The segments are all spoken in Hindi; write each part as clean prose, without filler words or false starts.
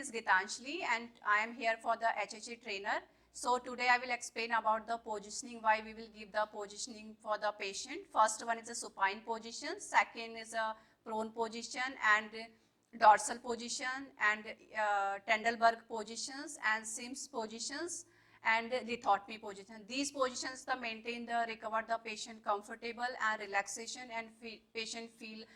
is Gitanjali and I am here for the HHA trainer. So today I will explain about the positioning, why we will give the positioning for the patient. First one is a supine position, second is a prone position and dorsal position and Tendelberg positions and Sims positions and lithotomy position. These positions to maintain the recover the patient comfortable and relaxation and patient feel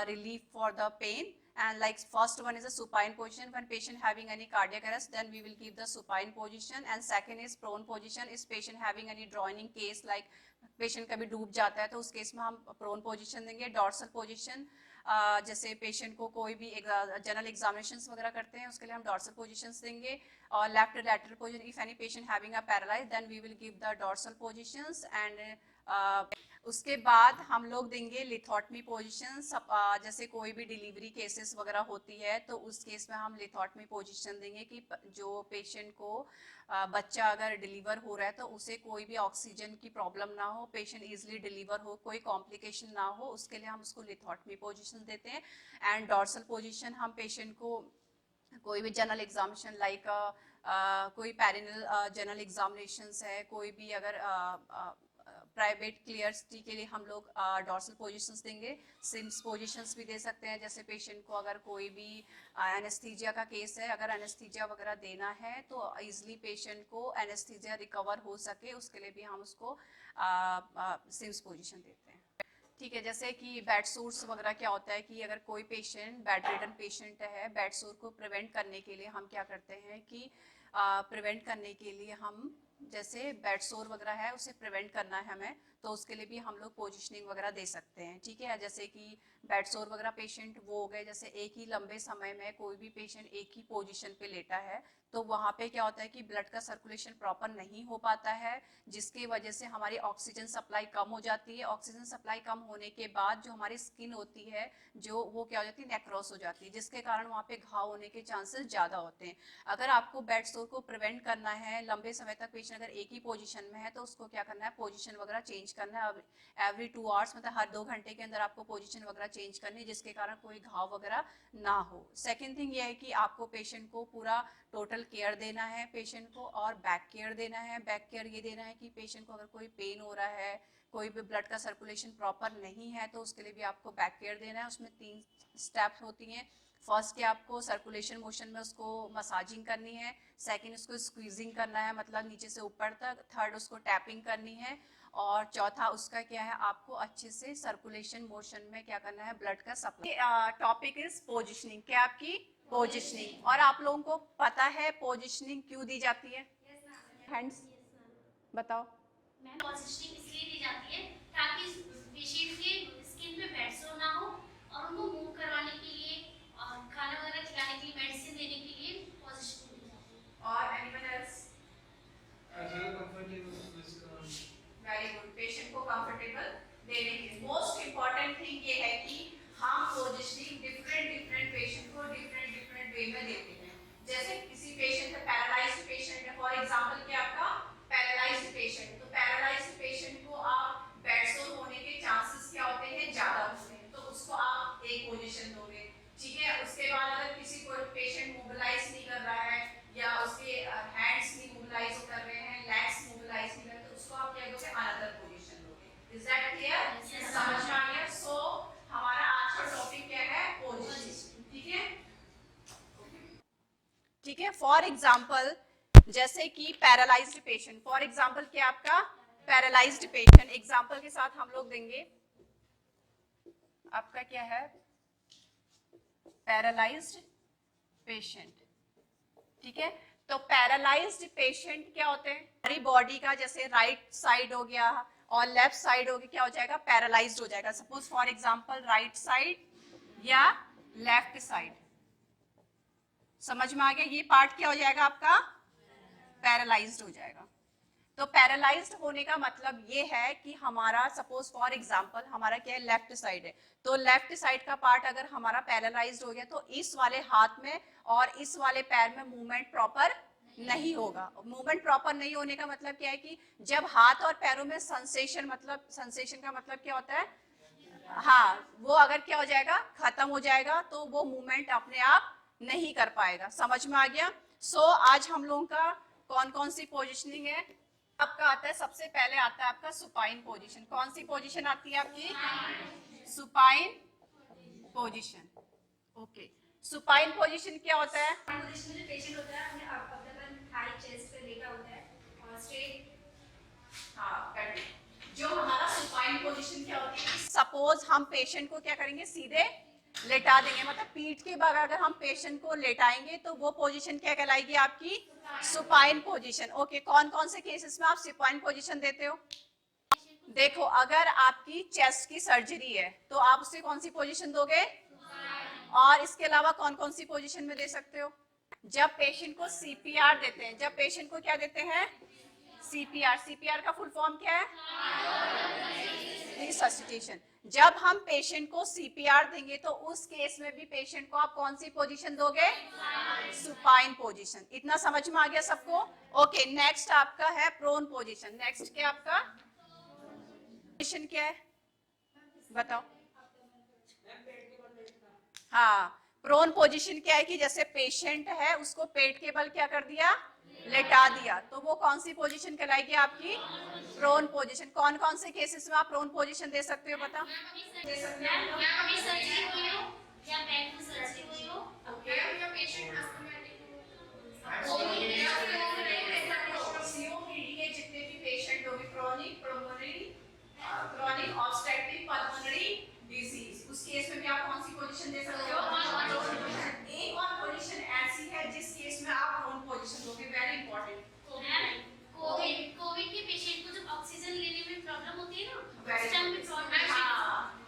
relief for the pain. And like first one is a supine position. When patient having any cardiac arrest, then we will give the supine position. And second is prone position. Is patient having any drowning case, like patient कभी डूब जाता है तो उस केस में हम prone position देंगे. Dorsal position जैसे पेशेंट को कोई भी जनरल एग्जामिनेशंस वगैरह करते हैं उसके लिए हम डॉर्सल पोजीशंस देंगे. और left lateral position, if any patient having a paralyse then we will give the dorsal positions. And उसके बाद हम लोग देंगे लिथोटमी पोजीशंस. जैसे कोई भी डिलीवरी केसेस वगैरह होती है तो उस केस में हम लिथोटमी पोजीशन देंगे कि जो पेशेंट को बच्चा अगर डिलीवर हो रहा है तो उसे कोई भी ऑक्सीजन की प्रॉब्लम ना हो, पेशेंट इजीली डिलीवर हो, कोई कॉम्प्लिकेशन ना हो, उसके लिए हम उसको लिथोटमी पोजीशन देते हैं. एंड डॉर्सल पोजीशन हम पेशेंट को कोई भी जनरल एग्जामिनेशन लाइक कोई पैरेनल जनरल एग्जामिनेशंस है, कोई भी अगर प्राइवेट क्लियरिटी के लिए हम लोग डॉर्सल पोजीशंस देंगे. सिम्स पोजीशंस भी दे सकते हैं. जैसे पेशेंट को अगर कोई भी एनेस्थीजिया का केस है, अगर एनेस्थीजिया वगैरह देना है तो इजीली पेशेंट को एनेस्थीजिया रिकवर हो सके, उसके लिए भी हम उसको सिम्स पोजीशन देते हैं. ठीक है. जैसे कि बेड सोर्स वगैरह क्या होता है कि अगर कोई पेशेंट बेड रिडन पेशेंट है, बेड सोर को प्रिवेंट करने के लिए हम क्या करते हैं कि प्रिवेंट करने के लिए हम जैसे बेड सोर वगैरह है उसे प्रिवेंट करना है हमें, तो उसके लिए भी हम लोग पोजीशनिंग वगैरह दे सकते हैं. ठीक है. जैसे कि बेड सोर वगैरह पेशेंट वो हो गए, जैसे एक ही लंबे समय में कोई भी पेशेंट एक ही पोजीशन पे लेटा है तो वहाँ पे क्या होता है कि ब्लड का सर्कुलेशन प्रॉपर नहीं हो पाता है, जिसकी वजह से हमारी ऑक्सीजन सप्लाई कम हो जाती है. ऑक्सीजन सप्लाई कम होने के बाद जो हमारी स्किन होती है जो वो क्या हो जाती है, नेक्रोस हो जाती है, जिसके कारण वहाँ पे घाव होने के चांसेस ज़्यादा होते हैं. अगर आपको बेड सोर को प्रिवेंट करना है, लंबे समय तक पेशेंट अगर एक ही पोजीशन में है तो उसको क्या करना है, पोजीशन वगैरह चेंज करना है. एवरी 2 आवर्स मतलब हर 2 घंटे के अंदर आपको पोजीशन वगैरह चेंज करनी है, जिसके कारण कोई घाव वगैरह ना हो. सेकेंड थिंग ये है कि आपको पेशेंट को पूरा टोटल केयर देना है पेशेंट को, और बैक केयर देना है. बैक केयर ये देना है कि पेशेंट को अगर कोई पेन हो रहा है, कोई भी ब्लड का सर्कुलेशन प्रॉपर नहीं है तो उसके लिए भी आपको बैक केयर देना है. उसमें 3 स्टेप्स होती हैं. फर्स्ट के आपको सर्कुलेशन मोशन में उसको मसाजिंग करनी है, सेकंड उसको स्क्वीजिंग करना है मतलब नीचे से ऊपर तक, थर्ड उसको टैपिंग करनी है, और चौथा उसका क्या है, आपको अच्छे से सर्कुलेशन मोशन में क्या करना है, ब्लड का सप्लाई. Topic is positioning. क्या आपकी पोजिशनिंग. और आप लोगों को पता है पोजिशनिंग क्यों दी जाती है? हैंड्स बताओ. पोजिशनिंग इसलिए दी जाती है ताकि पेशेंट के स्किन पे बेड सोर ना हो और उनको मूव करवाने के लिए और खाना वगैरह खिलाने के लिए, मेडिसिन देने के लिए पोजिशनिंग दी जाती है. और anyone else? Very good. Patient को कंफर्टेबल देने के लिए मोस्ट इम्पॉर्टेंट थिंग ये है कि हम पोजिशनिंग डिफरेंट पेशेंट को डिफरेंट वे में देते हैं. जैसे किसी पेशेंट है पैरालाइज्ड पेशेंट है, फॉर एग्जांपल क्या आपका पैरालाइज्ड पेशेंट, तो पैरालाइज्ड पेशेंट को आप बेड सोर होने के चांसेस क्या होते हैं, ज्यादा होते हैं, तो उसको आप एक पोजीशन दोगे. ठीक है. उसके बाद अगर किसी को पेशेंट मोबिलाइज नहीं कर रहा है या उसके हैंड्स नहीं मोबिलाइज कर रहे हैं, लेग्स मोबिलाइज नहीं कर रहे, तो उसको आप क्या दोगे, अनदर पोजीशन दोगे. Is that clear? समझ में आ गया? सो हमारा आज का टॉपिक क्या है, पोजीशनिंग. ठीक है. ठीक है. फॉर एग्जांपल जैसे कि पैरालाइज्ड पेशेंट, फॉर एग्जांपल क्या आपका पैरालाइज्ड पेशेंट, एग्जांपल के साथ हम लोग देंगे. आपका क्या है, पैरालाइज्ड पेशेंट. ठीक है. तो पैरालाइज्ड पेशेंट क्या होते हैं, हमारी बॉडी का जैसे राइट साइड हो गया और लेफ्ट साइड हो गया, क्या हो जाएगा, पैरालाइज्ड हो जाएगा. Suppose for example right side या लेफ्ट साइड. समझ में आ गया? ये पार्ट क्या हो जाएगा आपका, पैरालाइज्ड हो जाएगा. तो पैरालाइज्ड होने का मतलब ये है कि हमारा सपोज फॉर एग्जांपल हमारा क्या है, लेफ्ट साइड है, तो लेफ्ट साइड का पार्ट अगर हमारा पैरालाइज्ड हो गया तो इस वाले हाथ में और इस वाले पैर में मूवमेंट प्रॉपर नहीं होगा. मूवमेंट प्रॉपर नहीं होने का मतलब क्या है कि जब हाथ और पैरों में सेंसेशन, मतलब सेंसेशन का मतलब क्या होता है, हाँ, वो अगर क्या हो जाएगा, खत्म हो जाएगा तो वो मूवमेंट अपने आप नहीं कर पाएगा। समझ में आ गया? आज हम लोगों का कौन कौन सी पोजिशनिंग है? आपका आता है, सबसे पहले आता है आपका सुपाइन पोजीशन। कौन सी पोजीशन आती है आपकी? Supine position. Okay, supine position क्या होता है? पोजीशन में पेशेंट होता है अपने अपने हाई चेस्ट पे लेटा होता है और स्ट्रेट। जो हमारा सुपाइन पोजीशन क्या होती है? सपोज हम पेशेंट को क्या करेंगे, सीधे लेटा देंगे, मतलब पीठ के बल अगर हम पेशेंट को लेटाएंगे तो वो पोजीशन क्या कहलाएगी आपकी? Supine position. ओके, कौन कौन से केसेस में आप सुपाइन पोजीशन देते हो? देखो, अगर आपकी चेस्ट की सर्जरी है तो आप उसे कौन सी पोजीशन दोगे? और इसके अलावा कौन कौन सी पोजीशन में दे सकते हो? जब पेशेंट को सीपीआर देते हैं, जब पेशेंट को क्या देते हैं? सीपीआर। सीपीआर का फुल फॉर्म क्या है? रिससिटेशन। जब हम पेशेंट को सीपीआर देंगे तो उस केस में भी पेशेंट को आप कौन सी पोजीशन दोगे? Supine position. इतना समझ में आ गया सबको? ओके, नेक्स्ट आपका है प्रोन पोजीशन। नेक्स्ट क्या आपका पोजीशन क्या है, बताओ? हाँ, प्रोन पोजीशन क्या है कि जैसे पेशेंट है उसको पेट के बल क्या कर दिया? लेटा दिया, तो वो कौन सी पोजीशन कहलाएगी आपकी? Prone position. कौन कौन से केसेस में आप प्रोन पोजीशन दे सकते हो, बता? जितने भी पेशेंट होंगे क्रॉनिक ऑब्स्ट्रक्टिव पल्मोनरी डिजीज, उस केस में भी आप कौन सी पोजीशन दे सकते हो? एक और पोजीशन ऐसी है जिस केस में आप प्रोन पोजीशन दोगे, वेरी इंपॉर्टेंट। कोविड के पेशेंट को जब ऑक्सीजन लेने में प्रॉब्लम होती है ना, Very उस टाइम पे प्रॉब्लम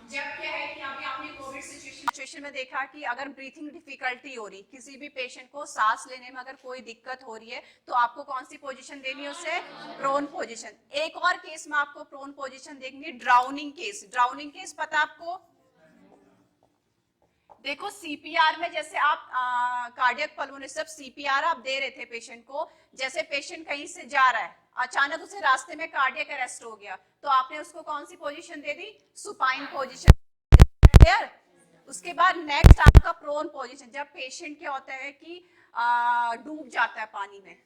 जब क्या है कि अभी आपने कोविड सिचुएशन में देखा कि अगर ब्रीथिंग डिफिकल्टी हो रही, किसी भी पेशेंट को सांस लेने में अगर कोई दिक्कत हो रही है तो आपको कौन सी पोजीशन देनी है उसे? Prone position. एक और केस में आपको प्रोन पोजीशन देंगे, ड्राउनिंग केस। ड्राउनिंग केस पता आपको? देखो, सीपीआर में जैसे आप कार्डियक पल्मोनरी, जब सीपीआर आप दे रहे थे पेशेंट को, जैसे पेशेंट कहीं से जा रहा है, अचानक उसे रास्ते में कार्डियक अरेस्ट हो गया, तो आपने उसको कौन सी पोजीशन दे दी? Supine position. क्लियर? उसके बाद नेक्स्ट आपका प्रोन पोजीशन। जब पेशेंट क्या होता है कि डूब जाता है पानी में,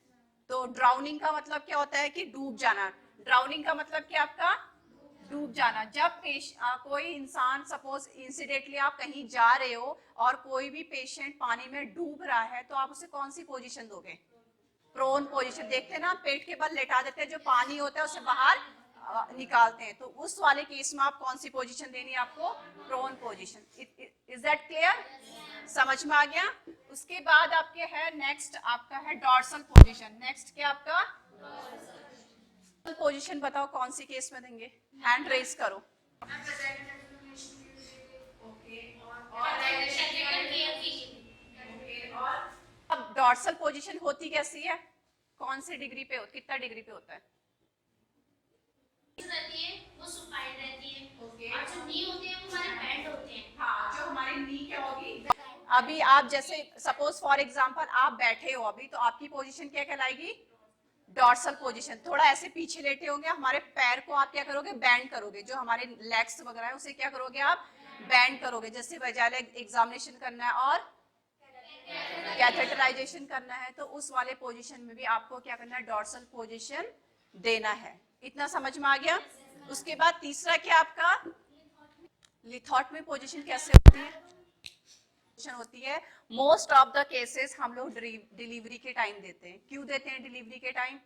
तो ड्राउनिंग का मतलब क्या होता है कि डूब जाना। ड्राउनिंग का मतलब क्या आपका? डूब जाना। जब कोई इंसान, सपोज इंसिडेंटली आप कहीं जा रहे हो और कोई भी पेशेंट पानी में डूब रहा है तो आप उसे कौन सी पोजीशन दोगे? Prone position. देखते हैं ना, पेट के बल लेटा देते हैं, जो पानी होता है उसे बाहर निकालते हैं, तो उस वाले केस में आप कौन सी पोजीशन देनी है आपको? Prone position. Is that clear? समझ में आ गया? उसके बाद आपके है नेक्स्ट आपका है डॉर्सल पोजीशन। नेक्स्ट क्या आपका? पोजीशन बताओ कौन सी केस में देंगे? हैंड रेज करो। अब डॉर्सल पोजीशन होती कैसी है? कौन से डिग्री पे होती, कितना डिग्री पे होता है? रहती है वो सुपाइन रहती है, और जो नी होते हैं वो हमारे बेंड होते हैं। हाँ, जो हमारी नी क्या होगी? अभी आप जैसे सपोज फॉर एग्जांपल आप बैठे हो अभी, तो आपकी पोजीशन क्या कहलाएगी? Dorsal position. थोड़ा ऐसे पीछे लेटे होंगे, हमारे पैर को आप क्या करोगे? बैंड करोगे। जो हमारे लेग्स वगैरह है उसे क्या करोगे आप? बैंड करोगे। जैसे वजाइनल एग्जामिनेशन करना है और कैथेटराइजेशन करना है, तो उस वाले पोजीशन में भी आपको क्या करना है? डॉर्सल पोजीशन देना है। इतना समझ में आ गया? उसके बाद तीसरा क्या आपका? लिथॉटमी पोजीशन कैसे होती है? होती है मोस्ट ऑफ द केसेस हम लोग डिलीवरी के टाइम देते हैं। क्यों देते हैं डिलीवरी के टाइम?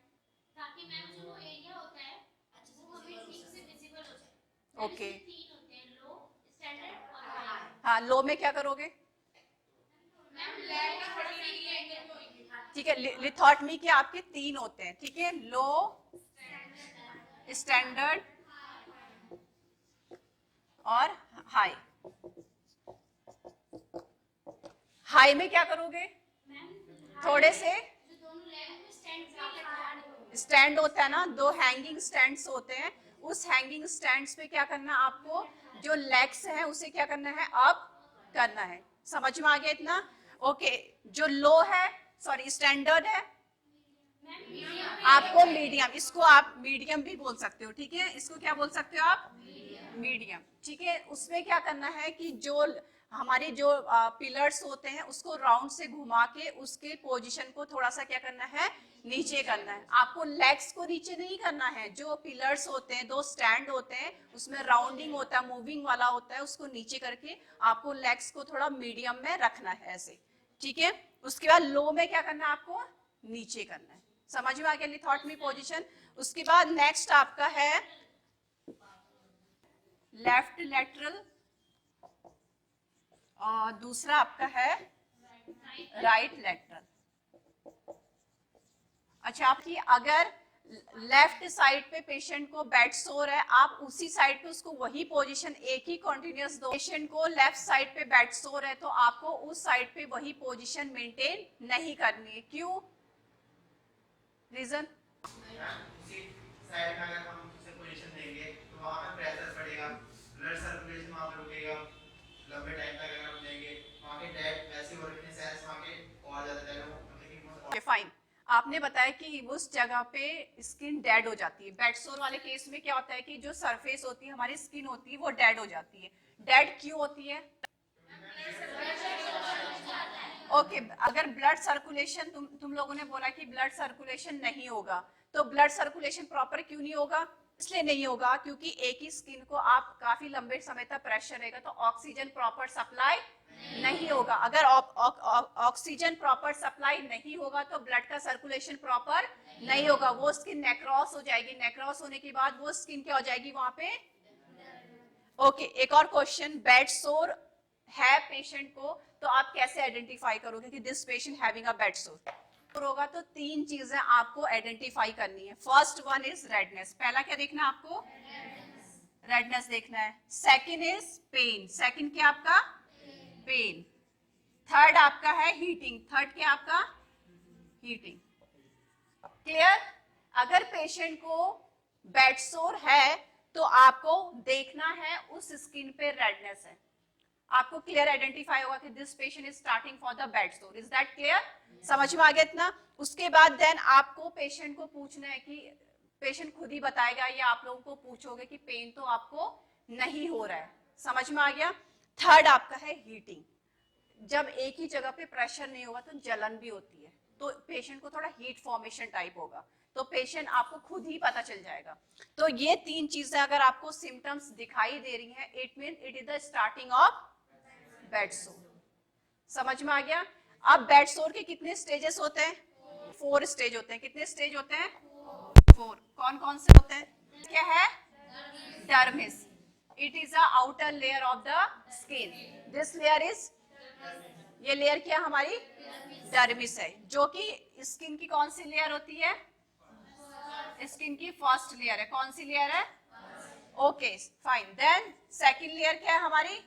ताकि मैम जो वो एरिया होता है अच्छे से वो हमें ठीक से विजिबल हो जाए। ओके, तीन होते हैं, लो, स्टैंडर्ड और हाई। हाँ, लो में क्या करोगे? मैम लो का थोड़ा सा एरिया एंगल होगी। ठीक है, लिथॉटमी के आपके 3 होते हैं, ठीक है? लो, स्टैंडर्ड और हाई। हाई में क्या करोगे? थोड़े से जो दोनों लेग में स्टैंड पे लगता है, स्टैंड होता है ना, 2 हैंगिंग स्टैंड्स होते हैं। उस हैंगिंग स्टैंड्स पे क्या करना आपको? जो लेग्स है उसे क्या करना है? अप करना है। समझ में आ गया इतना? ओके, जो लो है, सॉरी स्टैंडर्ड है, आपको मीडियम, इसको आप मीडियम भी बोल सकते हो, ठीक है? इसको क्या बोल सकते हो आप? मीडियम, ठीक है? उसमें क्या करना है कि जो हमारी जो पिलर्स होते हैं उसको राउंड से घुमा के उसके पोजीशन को थोड़ा सा क्या करना है, नीचे करना है। आपको लेग्स को नीचे नहीं करना है, जो पिलर्स होते हैं, 2 स्टैंड होते हैं, उसमें राउंडिंग होता है, मूविंग वाला होता है, उसको नीचे करके आपको लेग्स को थोड़ा मीडियम में रखना है ऐसे, ठीक है। उसके बाद लो में क्या करना है, आपको नीचे करना है। समझ में आ गया लिथोटमी पोजीशन। उसके बाद नेक्स्ट आपका है लेफ्ट लेटरल और दूसरा आपका है राइट लेटरल। अच्छा, आपकी अगर लेफ्ट साइड पे पेशेंट को बेड सोर है, आप उसी साइड पे उसको वही पोजीशन एक ही कंटिन्यूअस दो। पेशेंट को लेफ्ट साइड पे बेड सोर है तो आपको उस साइड पे वही पोजीशन मेंटेन नहीं करनी है। क्यों? रीजन? उसी साइड में अगर हम उसे पोजीशन देंगे तो वहां पे प्रेशर पड़ेगा, ब्लड सर्कुलेशन वहां पे रुकेगा। लंबे टाइम तक अगर हम देंगे वहां के डेड वैसे ऑर्गेनिक सेल्स वहां के और ज्यादा डेवलप होंगे। फाइन, आपने बताया कि उस जगह पे स्किन डेड हो जाती है। बेड सोर वाले केस में क्या होता है कि जो सरफेस होती है, हमारी स्किन होती है, वो डेड हो जाती है। डेड क्यों होती है? ओके, अगर ब्लड सर्कुलेशन, तुम लोगों ने बोला कि ब्लड सर्कुलेशन नहीं होगा, तो ब्लड सर्कुलेशन प्रॉपर क्यों नहीं होगा? इसलिए नहीं होगा क्योंकि एक ही स्किन को आप काफी लंबे समय तक प्रेशर रहेगा तो ऑक्सीजन प्रॉपर सप्लाई नहीं होगा। अगर ऑक्सीजन प्रॉपर सप्लाई नहीं होगा तो ब्लड का सर्कुलेशन प्रॉपर नहीं होगा, वो स्किन नेक्रोस हो जाएगी। नेक्रोस होने के बाद वो स्किन क्या हो जाएगी वहां पे? ओके, एक और क्वेश्चन, बेड सोर है पेशेंट को तो आप कैसे आइडेंटिफाई करोगे कि this patient having a bed सोर होगा? तो 3 चीजें आपको आइडेंटिफाई करनी है। फर्स्ट वन इज रेडनेस, पहला क्या देखना है आपको? रेडनेस देखना है। सेकंड इज पेन, सेकंड क्या आपका? पेन। थर्ड आपका है हीटिंग, थर्ड क्या आपका? हीटिंग। क्लियर? अगर पेशेंट को बेड सोर है तो आपको देखना है उस स्किन पे रेडनेस है, आपको क्लियर आइडेंटिफाई होगा कि this patient is starting for the bed सोर। Is that clear? समझ में आ गया इतना? उसके बाद देन आपको पेशेंट को पूछना है कि पेशेंट खुद ही बताएगा या आप लोगों को पूछोगे कि पेन तो आपको नहीं हो रहा है। समझ में आ गया? थर्ड आपका है हीटिंग, जब एक ही जगह पे प्रेशर नहीं होगा तो जलन भी होती है, तो पेशेंट को थोड़ा हीट फॉर्मेशन टाइप होगा, तो पेशेंट आपको खुद ही पता चल जाएगा। तो ये 3 चीजें अगर आपको सिम्टम्स दिखाई दे रही हैं, it mean it is the starting of bed सोर। समझ में आ गया? अब बेड सोर के कितने स्टेजेस होते हैं? 4 स्टेज होते हैं। कितने स्टेज होते हैं? 4। कौन कौन से होते हैं? क्या है? Dermis, it is the outer layer of the skin. This layer is, ये लेयर क्या हमारी? डर्मिस है, जो कि स्किन की कौन सी लेयर होती है? स्किन की फर्स्ट लेयर है। कौन सी लेयर है? Okay fine. Then second layer क्या है हमारी?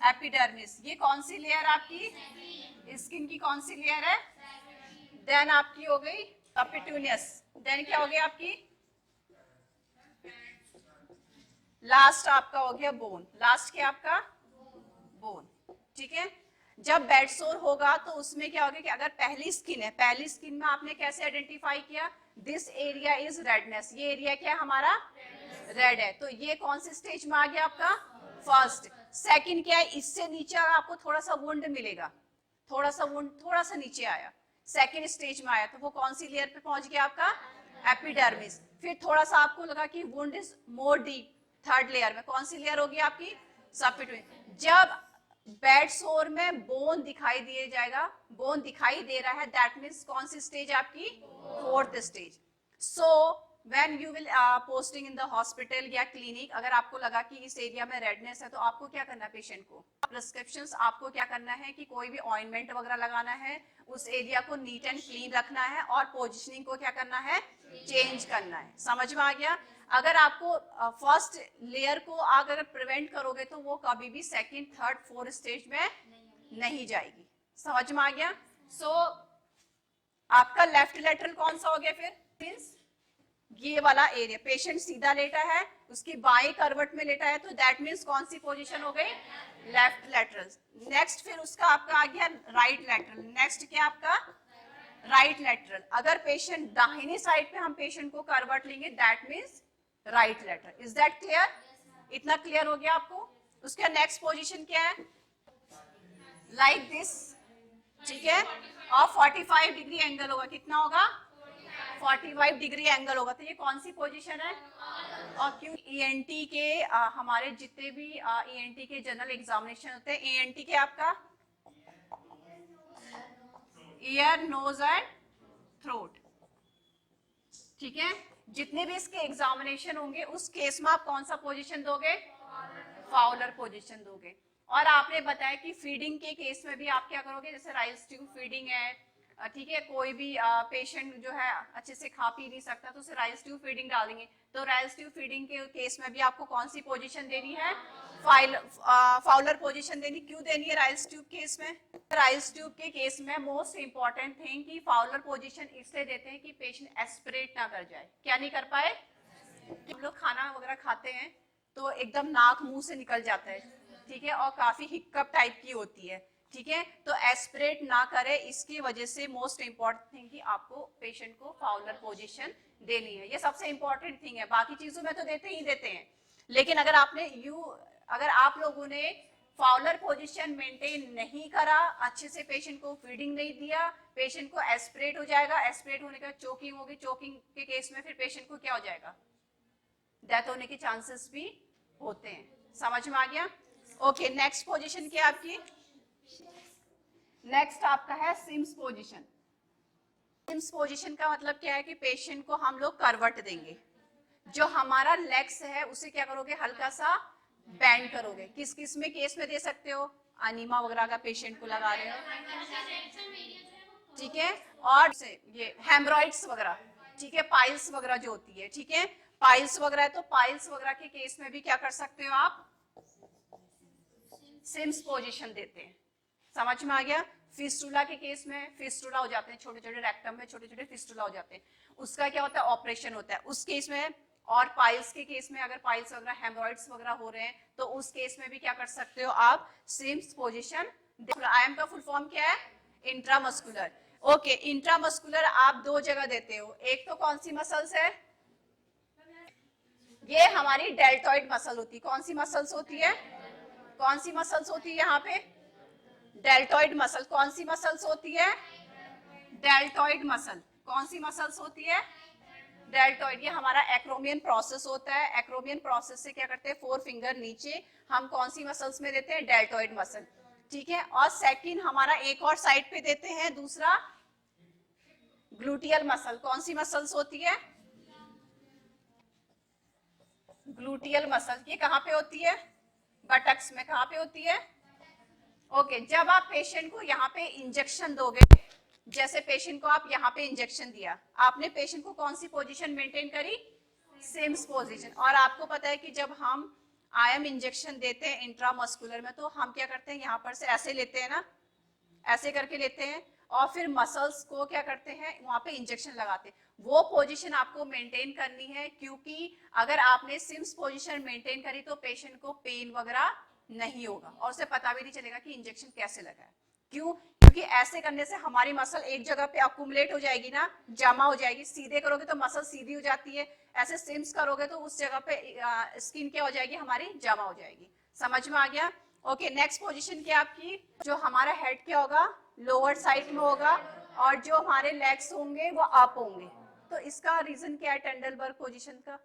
एपिडर्मिस। ये कौन सी लेयर आपकी? स्किन की कौन सी लेयर है? देन आपकी हो गई एपिट्यूनियस। देन क्या हो गया आपकी? लास्ट आपका हो गया बोन। लास्ट क्या आपका? बोन। ठीक है। जब बेड सोर होगा तो उसमें क्या होगा कि अगर पहली स्किन है, पहली स्किन में आपने कैसे आइडेंटिफाई किया? दिस एरिया इज रेडनेस, ये एरिया क्या है हमारा? रेड है, तो ये कौन से स्टेज में आ गया आपका? फर्स्ट। सेकंड क्या है? इससे नीचे आपको थोड़ा सा वुंड मिलेगा, थोड़ा सा वुंड थोड़ा सा नीचे आया, सेकंड स्टेज में आया, तो वो कौन सी लेयर पे पहुंच गया आपका? एपिडर्मिस। फिर थोड़ा सा आपको लगा कि wound is more deep, third layer में कौन सी लेयर होगी आपकी? सबक्यूटेनियस। जब बेड सोर में बोन दिखाई दिए जाएगा, बोन दिखाई दे रहा है, दैट मीन्स कौन सी स्टेज आपकी? 4th stage. So when you will posting in the hospital या क्लिनिक, अगर आपको लगा कि इस एरिया में रेडनेस है तो आपको क्या करना है? पेशेंट को प्रिस्क्रिप्शंस आपको क्या करना है कि कोई भी ऑइंटमेंट वगैरह लगाना है, उस एरिया को नीट एंड क्लीन रखना है और पोजीशनिंग को क्या करना है? चेंज करना है। समझ में आ गया? अगर आपको फर्स्ट लेयर को आप अगर प्रिवेंट करोगे तो वो कभी भी सेकंड, थर्ड, फोर्थ स्टेज में नहीं जाएगी। समझ में आ गया? सो आपका लेफ्ट लेटरल कौन सा हो गया? फिर मींस ये वाला एरिया, पेशेंट सीधा लेटा है, उसकी बाएं करवट में लेटा है, तो दैट मींस कौन सी पोजीशन हो गई? Left lateral. नेक्स्ट फिर उसका आपका आ गया राइट लेटरल। नेक्स्ट क्या आपका? Right lateral. अगर पेशेंट दाहिनी साइड पे हम पेशेंट को करवट लेंगे, that means right lateral. Is that clear? इतना क्लियर हो गया आपको? उसका नेक्स्ट पोजीशन क्या है? लाइक दिस, ठीक है, और 45 डिग्री एंगल होगा, कितना होगा 45 डिग्री एंगल होगा। तो ये कौन सी पोजीशन है? और क्यों ईएनटी के हमारे जितने भी ईएनटी के जनरल एग्जामिनेशन होते हैं, ईएनटी के आपका ईयर, नोज एंड थ्रोट, ठीक है, जितने भी इसके एग्जामिनेशन होंगे उस केस में आप कौन सा पोजीशन दोगे? फाउलर पोजीशन दोगे। और आपने बताया कि फीडिंग के केस में भी आप क्या करोगे, जैसे राइस ट्यूब फीडिंग है, ठीक है, कोई भी पेशेंट जो है अच्छे से खा पी नहीं सकता तो उसे राइस ट्यूब फीडिंग डालेंगे। तो राइस ट्यूब फीडिंग के केस में भी आपको कौन सी पोजीशन देनी है? फाउलर पोजीशन देनी। क्यों देनी है राइस ट्यूब केस में? राइस ट्यूब के केस में मोस्ट इंपॉर्टेंट थिंग कि फाउलर पोजीशन इसलिए देते हैं कि पेशेंट एस्पिरेट ना कर जाए। क्या नहीं कर पाए? हम लोग खाना वगैरह खाते हैं तो एकदम नाक मुंह से निकल जाता है, ठीक है, और काफी हिक्कप टाइप की होती है, ठीक है, तो एस्पिरेट ना करे, इसकी वजह से मोस्ट इंपॉर्टेंट थिंग कि आपको पेशेंट को फाउलर पोजीशन देनी है। ये सबसे इंपॉर्टेंट थिंग है, बाकी चीजों में तो देते ही देते हैं, लेकिन अगर आप लोगों ने फाउलर पोजीशन मेंटेन नहीं करा, अच्छे से पेशेंट को फीडिंग नहीं दिया, पेशेंट को एस्पिरेट हो जाएगा, एस्पिरेट होने का चोकिंग होगी, चोकिंग के केस में फिर पेशेंट को क्या हो जाएगा? डेथ होने के चांसेस भी होते हैं। समझ में आ गया? ओके, नेक्स्ट पोजीशन क्या आपकी? नेक्स्ट आपका है सिम्स पोजीशन। सिम्स पोजीशन का मतलब क्या है कि पेशेंट को हम लोग करवट देंगे, जो हमारा लेग्स है उसे क्या करोगे? हल्का सा बेंड करोगे। किस किस में केस में दे सकते हो? अनीमा वगैरह का पेशेंट को लगा रहे हो, ठीक है, और ये हेमरॉइड्स वगैरह, ठीक है, पाइल्स वगैरह जो होती है, ठीक है, पाइल्स वगैरह है तो पाइल्स वगैरह के केस में भी क्या कर सकते हो आप? सिम्स पोजीशन देते हैं। समझ में आ गया? फिस्टुला के केस में फिस्टुला हो जाते हैं, छोटे छोटे रेक्टम में छोटे छोटे फिस्टुला हो जाते हैं, उसका क्या होता है? ऑपरेशन होता है उस केस में। और पाइल्स के केस में अगर पाइल्स वगैरह हेमरॉइड्स वगैरह हो रहे हैं तो उस केस में भी क्या कर सकते हो आप? Sims position. आईएम का फुल फॉर्म क्या है? इंट्रामस्कुलर। ओके, इंट्रामस्कुलर आप दो जगह देते हो, एक तो कौन सी मसल्स है? ये हमारी डेल्टॉइड मसल होती है। कौन सी मसल्स होती है? कौन सी मसल्स होती है यहाँ पे? Deltoid muscle. कौन सी मसल्स होती है? Deltoid muscle. कौन सी मसल्स होती है? डेल्टॉइड। ये हमारा एक्रोमियन प्रोसेस होता है। एक्रोमियन प्रोसेस से क्या करते हैं? 4 फिंगर नीचे हम कौन सी मसल्स में देते हैं? डेल्टॉइड मसल, ठीक है। और सेकंड हमारा एक और साइड पे देते हैं, दूसरा ग्लूटियल मसल। कौन सी मसल्स होती है? Gluteal muscle. ये कहाँ पे होती है? बटक्स में। कहाँ पे होती है? ओके, जब आप पेशेंट को यहाँ पे इंजेक्शन दोगे, जैसे पेशेंट को आप यहाँ पे इंजेक्शन दिया, आपने पेशेंट को कौन सी पोजीशन मेंटेन करी? Sims position. और आपको पता है कि जब हम आयम इंजेक्शन देते हैं इंट्रामस्कुलर में तो हम क्या करते हैं? यहाँ पर से ऐसे लेते हैं ना, ऐसे करके लेते हैं और फिर मसल्स को क्या करते हैं? वहां पे इंजेक्शन लगाते हैं। वो पोजीशन आपको मेंटेन करनी है, क्योंकि अगर आपने सिम्स पोजीशन मेंटेन करी तो पेशेंट को पेन वगैरह नहीं होगा और उसे पता भी नहीं चलेगा कि इंजेक्शन कैसे लगा है। क्यों? क्योंकि ऐसे करने से हमारी मसल एक जगह पे अकुमुलेट हो जाएगी ना, जमा हो जाएगी। सीधे करोगे तो मसल सीधी हो जाती है, ऐसे सिम्स करोगे तो उस जगह पे स्किन क्या हो जाएगी? हमारी जमा हो जाएगी। समझ में आ गया? ओके, नेक्स्ट पोजीशन क्या आपकी? जो हमारा हेड क्या होगा? लोअर साइड में होगा और जो हमारे लेग्स होंगे वो अप होंगे। तो इसका रीजन क्या है? टेंडलबर्ग पोजीशन का।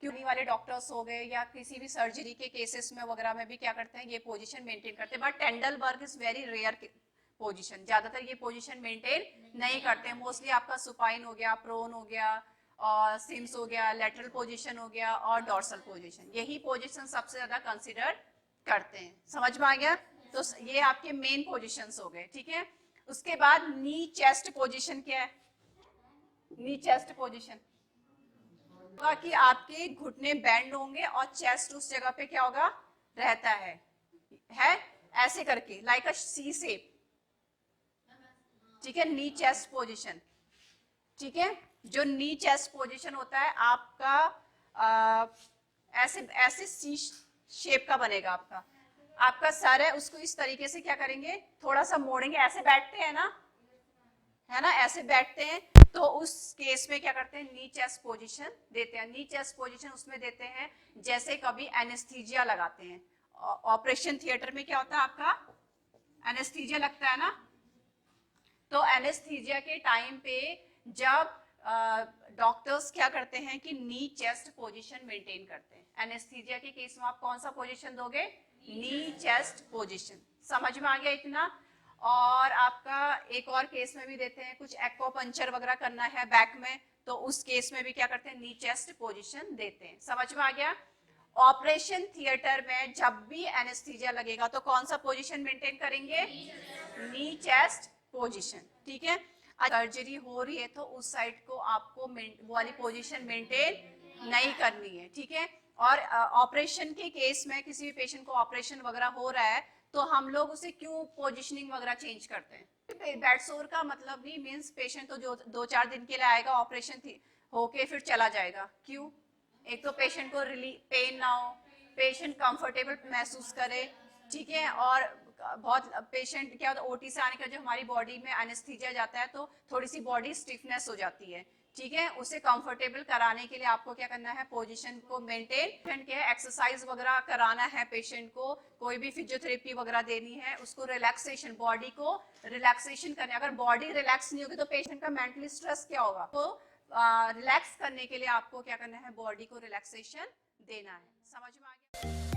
क्योंकि वाले डॉक्टर्स हो गए या किसी भी सर्जरी के केसेस में वगैरह में भी क्या करते हैं? ये पोजीशन मेंटेन करते हैं। But Trendelenburg is very rare position, ज्यादातर ये पोजीशन मेंटेन नहीं करते हैं। मोस्टली आपका सुपाइन हो गया, प्रोन हो गया, और सिम्स हो गया, लेटरल पोजीशन हो गया और डॉर्सल पोजीशन, यही पोजीशन सबसे ज्यादा कंसिडर करते हैं। समझ में आ गया? तो ये आपके मेन पोजीशंस हो गए, ठीक है। उसके बाद नी चेस्ट पोजीशन क्या है? नी चेस्ट पोजीशन होगा कि आपके घुटने बेंड होंगे और चेस्ट उस जगह पे क्या होगा? रहता है ऐसे करके, लाइक अ सी शेप, ठीक है, नी चेस्ट पोजीशन, ठीक है। जो नी चेस्ट पोजीशन होता है आपका ऐसे ऐसे सी शेप का बनेगा। आपका सर है, उसको इस तरीके से क्या करेंगे? थोड़ा सा मोड़ेंगे, ऐसे बैठते हैं ना, है ना, ऐसे बैठते हैं। तो उस केस में क्या करते हैं? नी चेस्ट पोजीशन देते हैं। नी चेस्ट पोजीशन उसमें देते हैं जैसे कभी एनेस्थीजिया लगाते हैं। ऑपरेशन थिएटर में क्या होता है? आपका एनेस्थीजिया लगता है ना, तो एनेस्थीजिया के टाइम पे जब डॉक्टर्स क्या करते हैं कि नी चेस्ट पोजीशन मेंटेन करते हैं। एनेस्थीजिया के केस में आप कौन सा पोजीशन दोगे? नी चेस्ट पोजीशन। समझ में आ गया इतना? और आपका एक और केस में भी देते हैं, कुछ एक्वापंचर वगैरह करना है बैक में, तो उस केस में भी क्या करते हैं? नी चेस्ट पोजीशन देते हैं। समझ में आ गया? ऑपरेशन थिएटर में जब भी एनेस्थीजिया लगेगा तो कौन सा पोजीशन मेंटेन करेंगे? नी चेस्ट पोजीशन। ठीक है, सर्जरी हो रही है तो उस साइड को आपको वो वाली पोजीशन मेंटेन नहीं करनी है। ठीक है, और ऑपरेशन के केस में किसी भी पेशेंट को ऑपरेशन वगैरह हो रहा है तो हम लोग उसे क्यों पोजीशनिंग वगैरह चेंज करते हैं? बेड सोर का मतलब भी मींस पेशेंट तो जो 2-4 दिन के लिए आएगा, ऑपरेशन होके फिर चला जाएगा। क्यों? एक तो पेशेंट को पेन ना हो, पेशेंट कंफर्टेबल महसूस करे। ठीक है, और बहुत पेशेंट क्या होता है, ओटी से आने का जो हमारी बॉडी में एनेस्थीसिया जाता है तो थोड़ी सी बॉडी स्टिफनेस हो जाती है। ठीक है, उसे कंफर्टेबल कराने के लिए आपको क्या करना है? पोजीशन को मेंटेन के एक्सरसाइज वगैरह कराना है पेशेंट को, कोई भी फिजियोथेरेपी वगैरह देनी है, उसको रिलैक्सेशन, बॉडी को रिलैक्सेशन करने। अगर बॉडी रिलैक्स नहीं होगी तो पेशेंट का मेंटली स्ट्रेस क्या होगा? तो रिलैक्स करने के लिए आपको क्या करना है? बॉडी को रिलैक्सेशन देना है। समझ में आ गया?